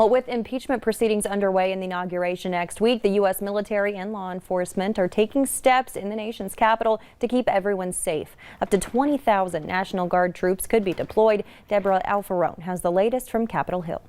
Well, with impeachment proceedings underway in the inauguration next week, the U.S. military and law enforcement are taking steps in the nation's capital to keep everyone safe. Up to 20,000 National Guard troops could be deployed. Deborah Alfarone has the latest from Capitol Hill.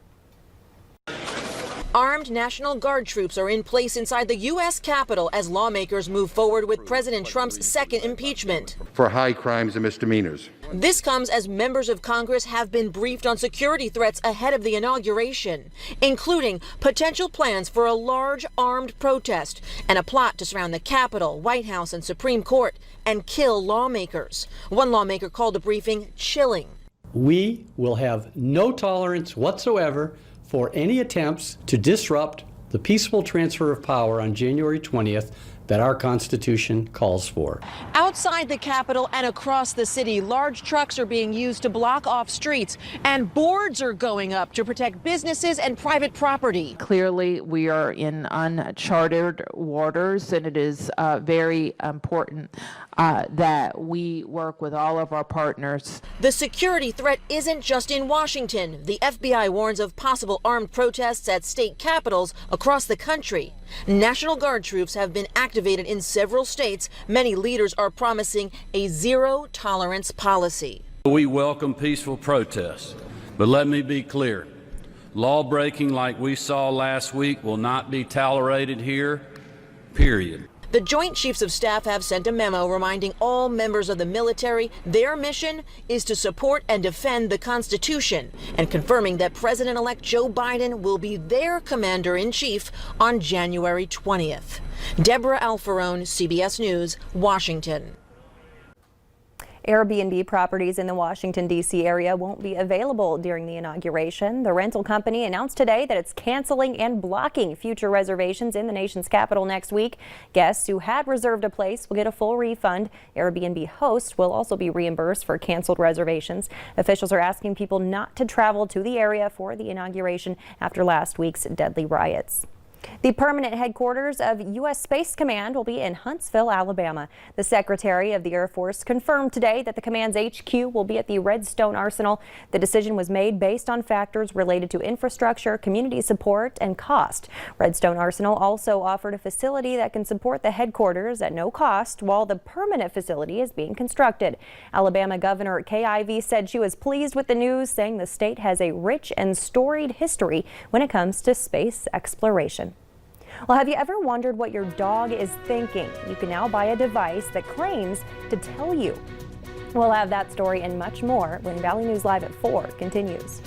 Armed National Guard troops are in place inside the U.S. Capitol as lawmakers move forward with President Trump's second impeachment. For high crimes and misdemeanors. This comes as members of Congress have been briefed on security threats ahead of the inauguration, including potential plans for a large armed protest and a plot to surround the Capitol, White House, and Supreme Court and kill lawmakers. One lawmaker called the briefing chilling. We will have no tolerance whatsoever for any attempts to disrupt the peaceful transfer of power on January 20th that our Constitution calls for. Outside the Capitol and across the city, large trucks are being used to block off streets, and boards are going up to protect businesses and private property. Clearly, we are in uncharted waters, and it is very important that we work with all of our partners. The security threat isn't just in Washington. The FBI warns of possible armed protests at state capitals across the country. National Guard troops have been activated in several states. Many leaders are promising a zero-tolerance policy. We welcome peaceful protests, but let me be clear. Law-breaking like we saw last week will not be tolerated here, period. The Joint Chiefs of Staff have sent a memo reminding all members of the military their mission is to support and defend the Constitution, and confirming that President-elect Joe Biden will be their commander-in-chief on January 20th. Deborah Alfarone, CBS News, Washington. Airbnb properties in the Washington, D.C. area won't be available during the inauguration. The rental company announced today that it's canceling and blocking future reservations in the nation's capital next week. Guests who had reserved a place will get a full refund. Airbnb hosts will also be reimbursed for canceled reservations. Officials are asking people not to travel to the area for the inauguration after last week's deadly riots. The permanent headquarters of U.S. Space Command will be in Huntsville, Alabama. The Secretary of the Air Force confirmed today that the command's HQ will be at the Redstone Arsenal. The decision was made based on factors related to infrastructure, community support, and cost. Redstone Arsenal also offered a facility that can support the headquarters at no cost while the permanent facility is being constructed. Alabama Governor Kay Ivey said she was pleased with the news, saying the state has a rich and storied history when it comes to space exploration. Well, have you ever wondered what your dog is thinking? You can now buy a device that claims to tell you. We'll have that story and much more when Valley News Live at 4 continues.